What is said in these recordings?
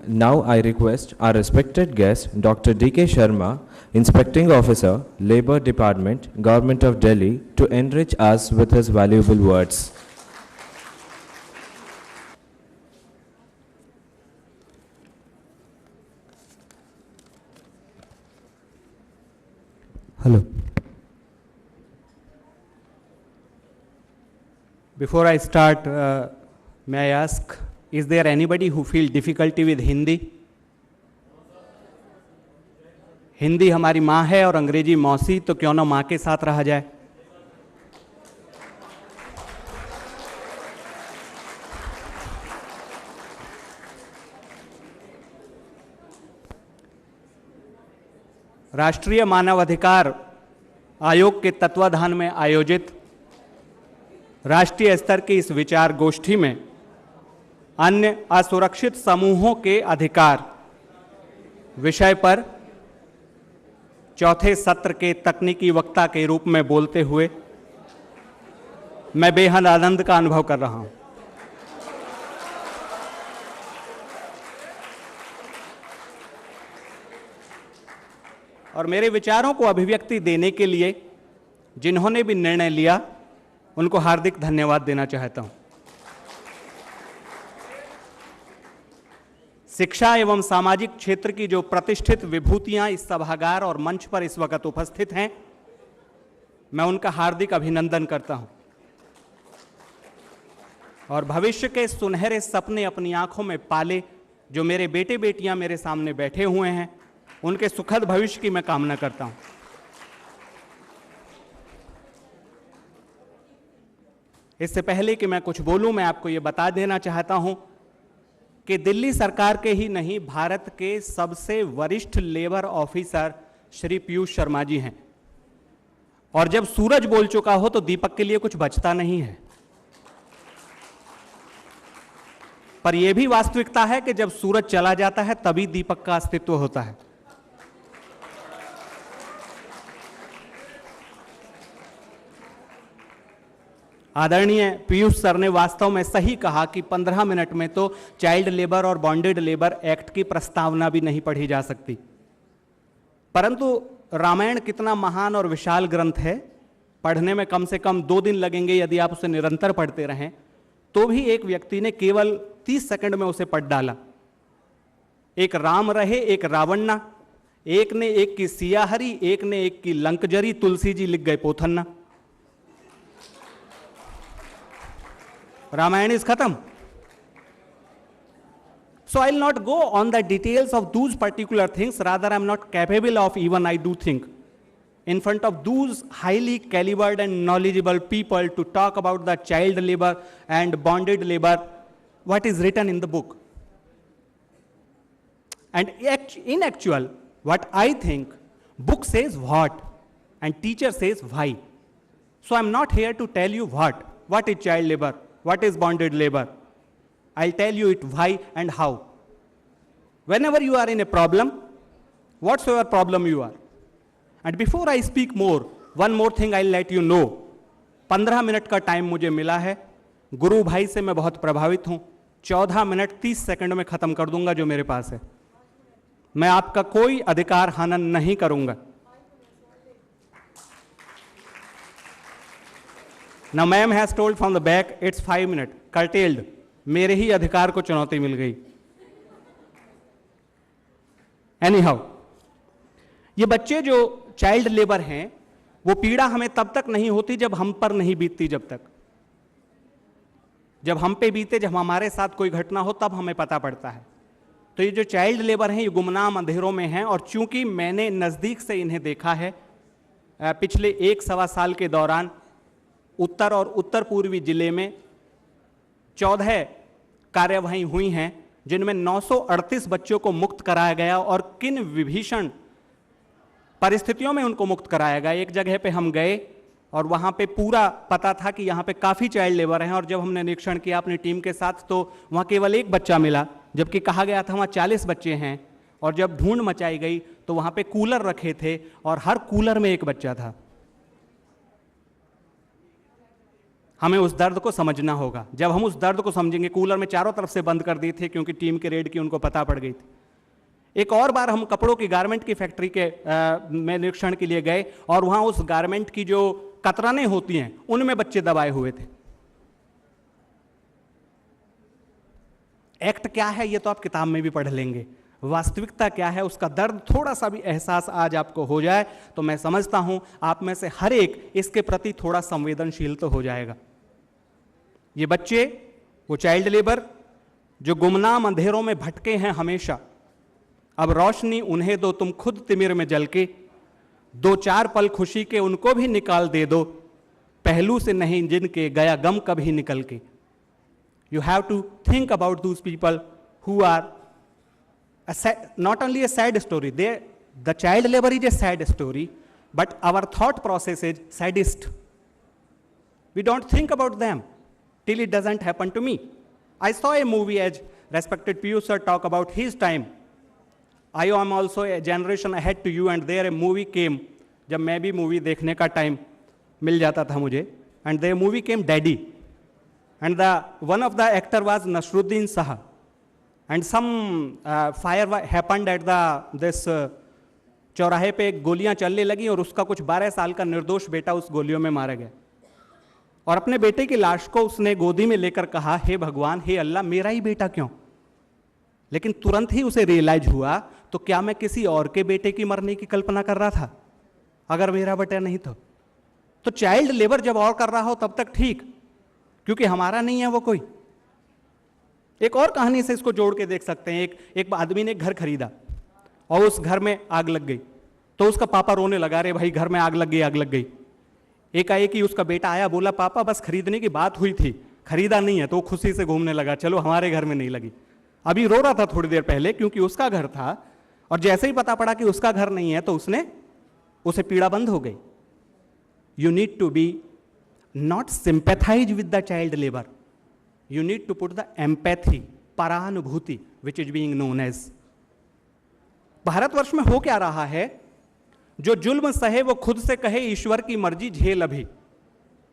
Now I request our respected guest, Dr. D.K. Sharma, Inspecting Officer, Labour Department, Government of Delhi, to enrich us with his valuable words. Hello. Before I start, may I ask, is there anybody who feel difficulty with Hindi? Hindi हमारी माँ है और अंग्रेजी मौसी, तो क्यों ना माँ के साथ रहा जाए। राष्ट्रीय मानवाधिकार आयोग के तत्वाधान में आयोजित राष्ट्रीय स्तर की इस विचार गोष्ठी में अन्य असुरक्षित समूहों के अधिकार विषय पर चौथे सत्र के तकनीकी वक्ता के रूप में बोलते हुए मैं बेहद आनंद का अनुभव कर रहा हूं। और मेरे विचारों को अभिव्यक्ति देने के लिए जिन्होंने भी निर्णय लिया उनको हार्दिक धन्यवाद देना चाहता हूं। शिक्षा एवं सामाजिक क्षेत्र की जो प्रतिष्ठित विभूतियां इस सभागार और मंच पर इस वक्त उपस्थित हैं, मैं उनका हार्दिक अभिनंदन करता हूं और भविष्य के सुनहरे सपने अपनी आंखों में पाले जो मेरे बेटे बेटियां मेरे सामने बैठे हुए हैं, उनके सुखद भविष्य की मैं कामना करता हूं। इससे पहले कि मैं कुछ बोलूं, मैं आपको यह बता देना चाहता हूं कि दिल्ली सरकार के ही नहीं, भारत के सबसे वरिष्ठ लेबर ऑफिसर श्री पीयूष शर्मा जी हैं। और जब सूरज बोल चुका हो तो दीपक के लिए कुछ बचता नहीं है। पर यह भी वास्तविकता है कि जब सूरज चला जाता है तभी दीपक का अस्तित्व होता है। आदरणीय पीयूष सर ने वास्तव में सही कहा कि 15 मिनट में तो चाइल्ड लेबर और बॉन्डेड लेबर एक्ट की प्रस्तावना भी नहीं पढ़ी जा सकती। परंतु रामायण कितना महान और विशाल ग्रंथ है, पढ़ने में कम से कम 2 दिन लगेंगे यदि आप उसे निरंतर पढ़ते रहें, तो भी एक व्यक्ति ने केवल 30 सेकंड में उसे पढ़ डाला। एक राम रहे एक रावणना, एक ने एक की सियाहरी, एक ने एक की लंकजरी, तुलसी जी लिख गए पोथन्ना। Ramayana is khatam. So I'll not go on the details of those particular things. Rather, I'm not capable of, even I do think, in front of those highly calibered and knowledgeable people to talk about the child labor and bonded labor, what is written in the book. And in actual, what I think, book says what and teacher says why. So I'm not here to tell you what is child labor, what is bonded labor. I'll tell you it why and how. Whenever you are in a problem, whatsoever problem you are. And before I speak more, one more thing I'll let you know. 15 minute का time मुझे मिला है। गुरु भाई से मैं बहुत प्रभावित हूं। 14 मिनट 30 सेकंड में खत्म कर दूंगा जो मेरे पास है। मैं आपका कोई अधिकार हनन नहीं करूंगा। Now ma'am has told from the back, it's 5 minutes, curtailed. मेरे ही अधिकार को चुनौती मिल गई। Anyhow, ये बच्चे जो चाइल्ड लेबर हैं, वो पीड़ा हमें तब तक नहीं होती जब हम पर नहीं बीतती। जब हम पे बीते, जब हमारे साथ कोई घटना हो, तब हमें पता पड़ता है। तो ये जो चाइल्ड लेबर हैं, ये गुमनाम अंधेरों में हैं। और चूंकि मैंने नजदीक से इन्हें देखा है, पिछले 1-1.25 साल के दौरान उत्तर और उत्तर पूर्वी जिले में 14 कार्यवाही हुई हैं, जिनमें 938 बच्चों को मुक्त कराया गया। और किन विभीषण परिस्थितियों में उनको मुक्त कराया गया। एक जगह पे हम गए और वहां पे पूरा पता था कि यहाँ पे काफी चाइल्ड लेबर हैं, और जब हमने निरीक्षण किया अपनी टीम के साथ तो वहां केवल 1 बच्चा मिला, जबकि कहा गया था वहां 40 बच्चे हैं। और जब ढूंढ मचाई गई तो वहां पे कूलर रखे थे और हर कूलर में 1 बच्चा था। हमें उस दर्द को समझना होगा। जब हम उस दर्द को समझेंगे, कूलर में चारों तरफ से बंद कर दिए थे क्योंकि टीम के रेड की उनको पता पड़ गई थी। एक और बार हम कपड़ों की गारमेंट की फैक्ट्री के में निरीक्षण के लिए गए और वहां उस गारमेंट की जो कतरनें होती हैं उनमें बच्चे दबाए हुए थे। एक्ट क्या है ये तो आप किताब में भी पढ़ लेंगे, वास्तविकता क्या है उसका दर्द थोड़ा सा भी एहसास आज आपको हो जाए तो मैं समझता हूं आप में से हर एक इसके प्रति थोड़ा संवेदनशील तो हो जाएगा। ये बच्चे, वो चाइल्ड लेबर जो गुमनाम अंधेरों में भटके हैं हमेशा, अब रोशनी उन्हें दो तुम खुद तिमिर में जल के, दो चार पल खुशी के उनको भी निकाल दे दो, पहलू से नहीं जिनके गया गम कभी निकल के। You have to think about those people who are not only a sad story, the child labor is a sad story, but our thought process is sadist. We don't think about them till it doesn't happen to me. I saw a movie as respected Piyush sir talk about his time. I am also a generation ahead to you and there a movie came, जब मैं भी movie देखने का time मिल जाता था मुझे, and the movie came Daddy. And one of the actor was Nasruddin Shah, and some fire happened at this चौराहे पे गोलियां चलने लगी और उसका कुछ 12 साल का निर्दोष बेटा उस गोलियों में मारा गया और अपने बेटे की लाश को उसने गोदी में लेकर कहा, हे भगवान, हे अल्लाह, मेरा ही बेटा क्यों? लेकिन तुरंत ही उसे रियलाइज हुआ, तो क्या मैं किसी और के बेटे की मरने की कल्पना कर रहा था अगर मेरा बेटा नहीं तो चाइल्ड लेबर जब और कर रहा हो तब तक ठीक, क्योंकि हमारा नहीं है वो कोई। एक और कहानी से इसको जोड़ के देख सकते हैं। एक आदमी ने एक घर खरीदा और उस घर में आग लग गई तो उसका पापा रोने लगा, रे भाई घर में आग लग गई, आग लग गई। एकाएक ही उसका बेटा आया, बोला पापा बस खरीदने की बात हुई थी, खरीदा नहीं है। तो वो खुशी से घूमने लगा, चलो हमारे घर में नहीं लगी। अभी रो रहा था थोड़ी देर पहले क्योंकि उसका घर था और जैसे ही पता पड़ा कि उसका घर नहीं है तो उसे पीड़ा बंद हो गई। You need to be not sympathize with the child labor, you need to put the empathy, परानुभूति, which is being known as। Bharatvarsh में हो क्या रहा है? जो जुल्म सहे वो खुद से कहे ईश्वर की मर्जी झेल अभी,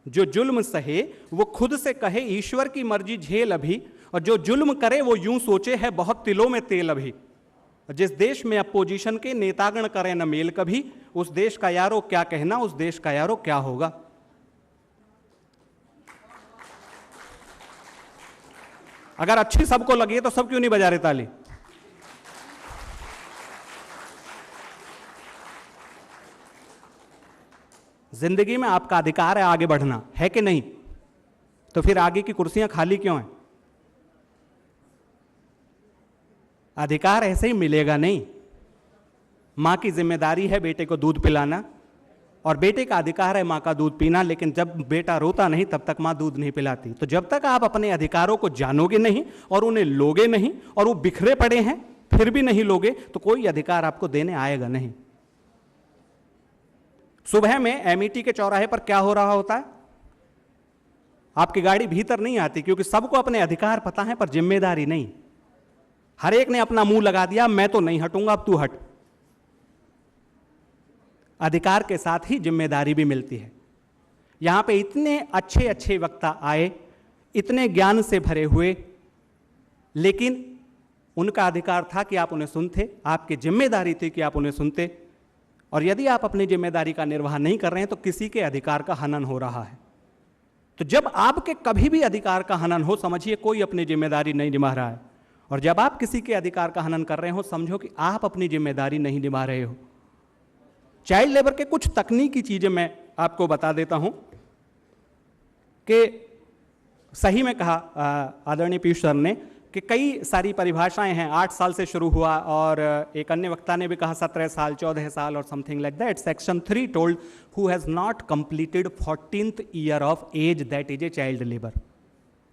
जो जुल्म सहे वो खुद से कहे ईश्वर की मर्जी झेल अभी, और जो जुल्म करे वो यूं सोचे है बहुत तिलों में तेल अभी। जिस देश में अपोजिशन के नेतागण करें न मेल कभी, उस देश का यारो क्या कहना, उस देश का यारो क्या होगा। अगर अच्छी सबको लगी तो सब क्यों नहीं बजा रहे ताली? जिंदगी में आपका अधिकार है आगे बढ़ना, है कि नहीं? तो फिर आगे की कुर्सियां खाली क्यों हैं? अधिकार ऐसे ही मिलेगा नहीं। मां की जिम्मेदारी है बेटे को दूध पिलाना और बेटे का अधिकार है मां का दूध पीना, लेकिन जब बेटा रोता नहीं तब तक मां दूध नहीं पिलाती। तो जब तक आप अपने अधिकारों को जानोगे नहीं और उन्हें लोगे नहीं और वो बिखरे पड़े हैं फिर भी नहीं लोगे तो कोई अधिकार आपको देने आएगा नहीं। सुबह में एमईटी के चौराहे पर क्या हो रहा होता है? आपकी गाड़ी भीतर नहीं आती क्योंकि सबको अपने अधिकार पता है पर जिम्मेदारी नहीं। हर एक ने अपना मुंह लगा दिया, मैं तो नहीं हटूंगा, अब तू हट। अधिकार के साथ ही जिम्मेदारी भी मिलती है। यहां पे इतने अच्छे अच्छे वक्ता आए, इतने ज्ञान से भरे हुए, लेकिन उनका अधिकार था कि आप उन्हें सुनते, आपकी जिम्मेदारी थी कि आप उन्हें सुनते। और यदि आप अपनी जिम्मेदारी का निर्वाह नहीं कर रहे हैं तो किसी के अधिकार का हनन हो रहा है। तो जब आपके कभी भी अधिकार का हनन हो, समझिए कोई अपनी जिम्मेदारी नहीं निभा रहा है। और जब आप किसी के अधिकार का हनन कर रहे हो, समझो कि आप अपनी जिम्मेदारी नहीं निभा रहे हो। चाइल्ड लेबर के कुछ तकनीकी चीजें मैं आपको बता देता हूं कि सही में कहा आदरणीय पीयूष सर ने कि कई सारी परिभाषाएं हैं। 8 साल से शुरू हुआ और एक अन्य वक्ता ने भी कहा 17 साल, 14 साल और something like that. Section 3 told who has not completed 14th year of age, that is a child labour.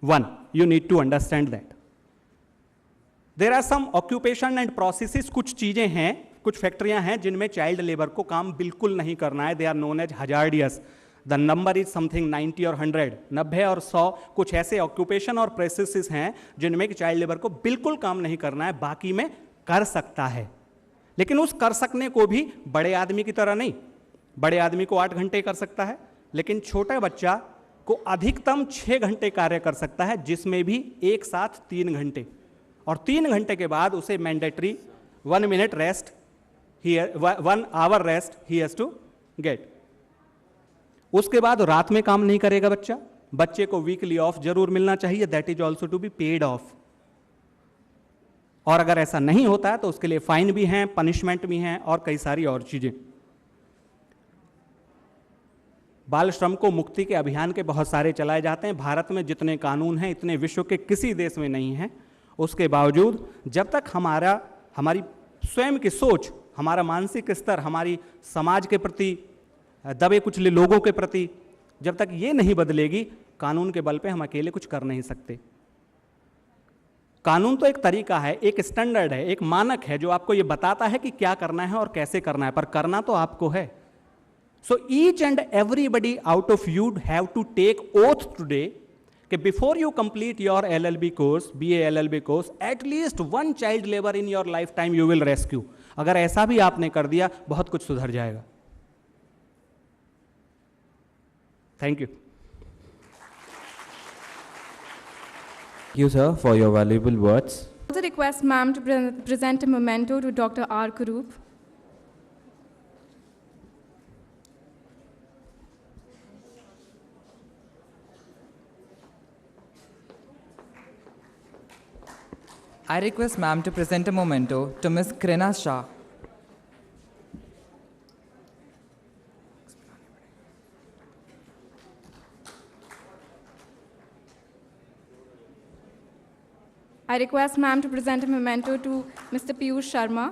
1, you need to understand that there are some occupation and processes. कुछ चीजें हैं, कुछ फैक्ट्रियां हैं जिनमें चाइल्ड लेबर को काम बिल्कुल नहीं करना है। They are known as hazardous. The number is something 90 और 100, 90 और 100 कुछ ऐसे ऑक्यूपेशन और प्रोसेसेस हैं जिनमें चाइल्ड लेबर को बिल्कुल काम नहीं करना है, बाकी में कर सकता है। लेकिन उस कर सकने को भी बड़े आदमी की तरह नहीं। बड़े आदमी को 8 घंटे कर सकता है, लेकिन छोटा बच्चा को अधिकतम 6 घंटे कार्य कर सकता है, जिसमें भी एक साथ 3 घंटे, और 3 घंटे के बाद उसे mandatory 1 minute rest, 1 hour rest ही हैज टू गेट। उसके बाद रात में काम नहीं करेगा बच्चा, बच्चे को वीकली ऑफ जरूर मिलना चाहिए, that is also to be paid off. और अगर ऐसा नहीं होता है तो उसके लिए फाइन भी हैं, पनिशमेंट भी हैं और कई सारी और चीजें। बाल श्रम को मुक्ति के अभियान के बहुत सारे चलाए जाते हैं। भारत में जितने कानून हैं इतने विश्व के किसी देश में नहीं हैं। उसके बावजूद जब तक हमारी स्वयं की सोच, हमारा मानसिक स्तर, हमारी समाज के प्रति, दबे कुचले लोगों के प्रति, जब तक ये नहीं बदलेगी, कानून के बल पे हम अकेले कुछ कर नहीं सकते। कानून तो एक तरीका है, एक स्टैंडर्ड है, एक मानक है जो आपको ये बताता है कि क्या करना है और कैसे करना है, पर करना तो आपको है। So each and everybody out of you have to take oath today कि before you complete your LLB course, BA LLB course, at least one child labor in your lifetime you will rescue। अगर ऐसा भी आपने कर दिया, बहुत कुछ सुधर जाएगा। Thank you. Thank you, sir, for your valuable words. I also request ma'am to present a memento to Dr. R. Kurup. I request ma'am to present a memento to Ms. Krina Shah. I request ma'am to present a memento to Mr. Piyush Sharma.